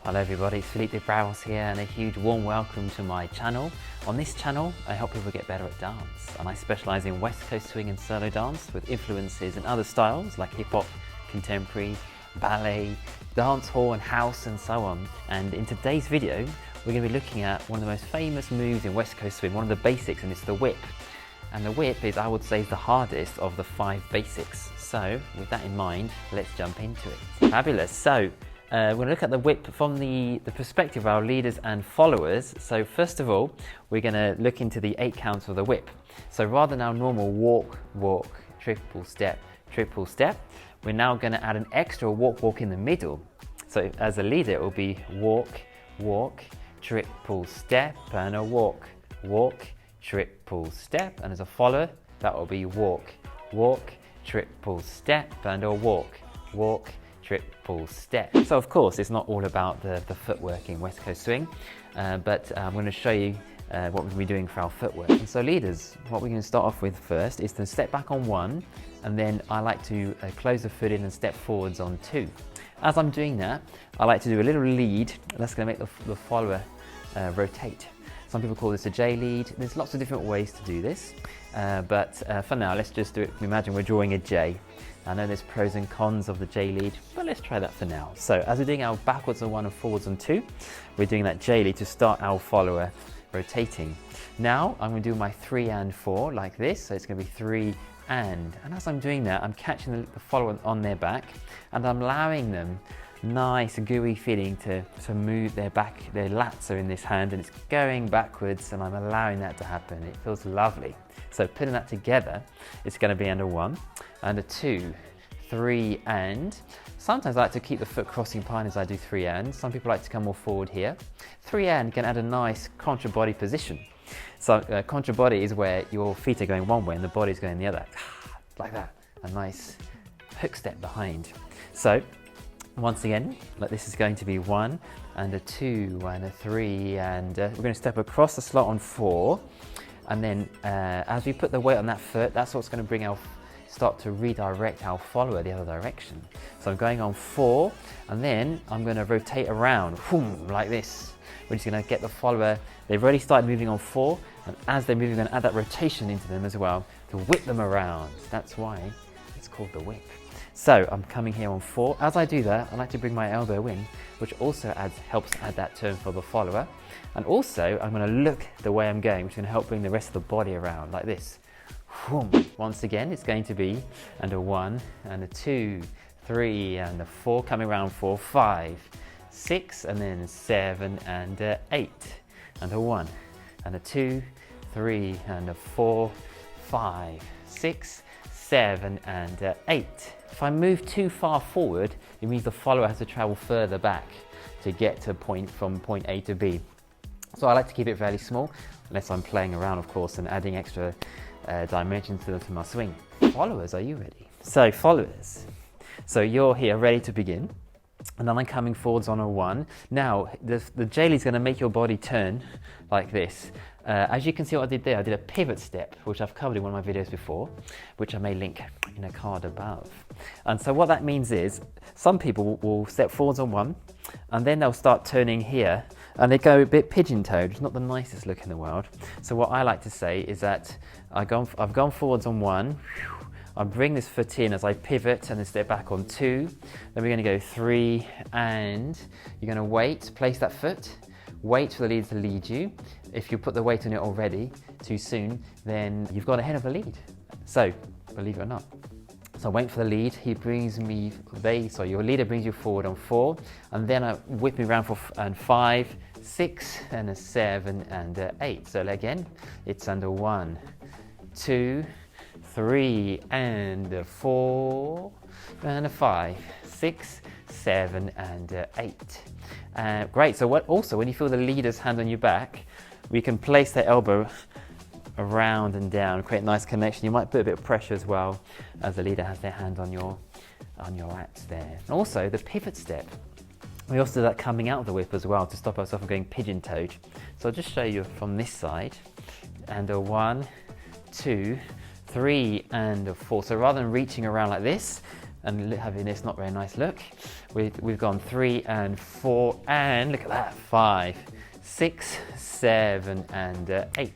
Hello everybody, it's Philippe Browse here and a huge warm welcome to my channel. On this channel I help people get better at dance and I specialise in West Coast swing and solo dance with influences in other styles like hip hop, contemporary, ballet, dance hall and house and so on. And in today's video we're going to be looking at one of the most famous moves in West Coast swing, one of the basics, and it's the whip. And the whip is, I would say, the hardest of the 5 basics. So with that in mind, let's jump into it. Fabulous. So we're going to look at the whip from the perspective of our leaders and followers. So first of all, we're going to look into the 8 counts of the whip. So rather than our normal walk, walk, triple step, we're now going to add an extra walk, walk in the middle. So as a leader, it will be walk, walk, triple step, and a walk, walk, triple step. And as a follower, that will be walk, walk, triple step, and a walk, walk, triple step. So of course it's not all about the footwork in West Coast swing, but I'm going to show you what we're going to be doing for our footwork. And so leaders, what we're going to start off with first is to step back on 1, and then I like to close the foot in and step forwards on 2. As I'm doing that, I like to do a little lead that's going to make the follower rotate. Some people call this a J lead. There's lots of different ways to do this, but for now let's just do it. Imagine we're drawing a J. I know there's pros and cons of the J lead, but let's try that for now. So as we're doing our backwards on 1 and forwards on 2, we're doing that J lead to start our follower rotating. Now I'm going to do my 3 and 4 like this, so it's going to be 3 and as I'm doing that, I'm catching the follower on their back and I'm allowing them nice gooey feeling to move their back. Their lats are in this hand and it's going backwards, and I'm allowing that to happen. It feels lovely. So putting that together, it's going to be under 1, under 2, 3 and. Sometimes I like to keep the foot crossing behind as I do 3 and. Some people like to come more forward here. 3 and can add a nice contra body position. So contra body is where your feet are going one way and the body's going the other. Like that. A nice hook step behind. So once again, like this is going to be 1 and a 2 and a 3 and we're going to step across the slot on 4, and then as we put the weight on that foot, that's what's going to bring start to redirect our follower the other direction. So I'm going on 4 and then I'm going to rotate around like this. We're just going to get the follower, they've already started moving on 4, and as they're moving, we're going to add that rotation into them as well to whip them around. That's why it's called the whip. So I'm coming here on 4. As I do that, I like to bring my elbow in, which also helps add that turn for the follower. And also, I'm going to look the way I'm going, which is going to help bring the rest of the body around like this. Once again, it's going to be under 1 and a 2, 3 and a 4, coming around 4, 5, 6 and then 7 and 8 and a 1 and a 2, 3 and a 4, 5, 6, 7 and 8. If I move too far forward, it means the follower has to travel further back to get to from point A to B. So I like to keep it fairly small, unless I'm playing around, of course, and adding extra dimension to my swing. Followers, are you ready? So followers, so you're here ready to begin, and then I'm coming forwards on a 1. Now the J lead is going to make your body turn like this. As you can see what I did there, I did a pivot step, which I've covered in one of my videos before, which I may link in a card above. And so what that means is, some people will step forwards on 1, and then they'll start turning here, and they go a bit pigeon-toed, which is not the nicest look in the world. So what I like to say is that I've gone forwards on 1, I bring this foot in as I pivot and then step back on 2, then we're going to go 3 and you're going to wait, place that foot, wait for the leader to lead you. If you put the weight on it already too soon, then you've got ahead of the lead. So, believe it or not. So wait for the lead, your leader brings you forward on 4, and then I whip me around for 5, 6, and a 7 and a 8. So again, it's under 1, 2, 3 and a 4 and a 5, 6, 7 and 8. Great. So also when you feel the leader's hand on your back, we can place the elbow around and down, create a nice connection. You might put a bit of pressure as well as the leader has their hand on your lats there. And also the pivot step. We also do that coming out of the whip as well to stop ourselves from going pigeon-toed. So I'll just show you from this side. And a 1, 2, 3 and a 4. So rather than reaching around like this, and having this not very nice look. We've gone 3 and 4, and look at that, 5, 6, 7, and 8.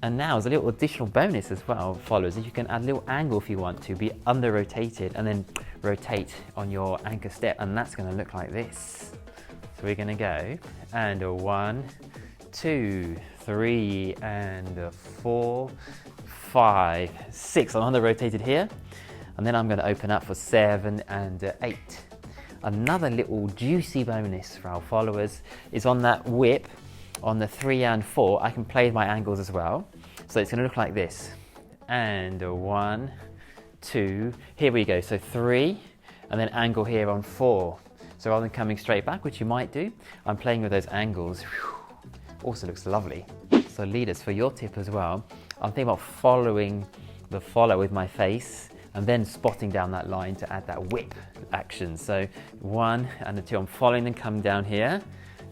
And now as a little additional bonus as well, followers, you can add a little angle if you want to, be under rotated and then rotate on your anchor step, and that's going to look like this. So we're going to go and a 1, 2, 3, and 4, 5, 6. I'm under rotated here, and then I'm going to open up for 7 and 8. Another little juicy bonus for our followers is on that whip. On the 3 and 4, I can play my angles as well. So it's going to look like this. And a 1, 2, here we go. So 3, and then angle here on 4. So rather than coming straight back, which you might do, I'm playing with those angles. Also looks lovely. So leaders, for your tip as well, I'm thinking about following the follow with my face and then spotting down that line to add that whip action. So 1 and a 2, I'm following them, coming down here,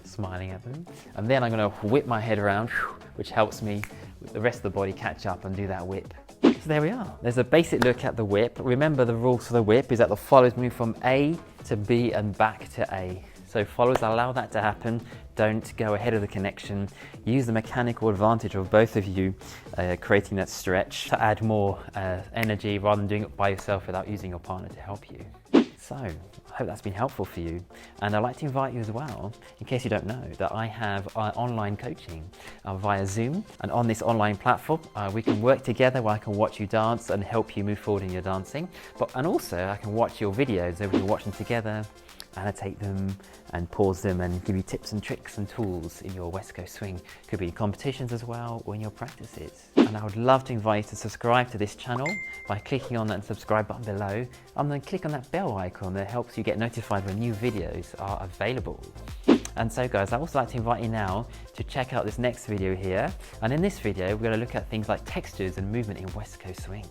smiling at them, and then I'm going to whip my head around, which helps me with the rest of the body catch up and do that whip. So there we are. There's a basic look at the whip. Remember, the rules for the whip is that the followers move from A to B and back to A. So followers, allow that to happen. Don't go ahead of the connection. Use the mechanical advantage of both of you creating that stretch to add more energy rather than doing it by yourself without using your partner to help you. So I hope that's been helpful for you, and I'd like to invite you as well, in case you don't know, that I have online coaching via Zoom, and on this online platform we can work together where I can watch you dance and help you move forward in your dancing, and also I can watch your videos, so we can watch them together, annotate them and pause them and give you tips and tricks and tools in your West Coast swing. Could be competitions as well, or in your practices. And I would love to invite you to subscribe to this channel by clicking on that subscribe button below, and then click on that bell icon that helps you get notified when new videos are available. And so guys, I'd also like to invite you now to check out this next video here. And in this video, we're going to look at things like textures and movement in West Coast swing.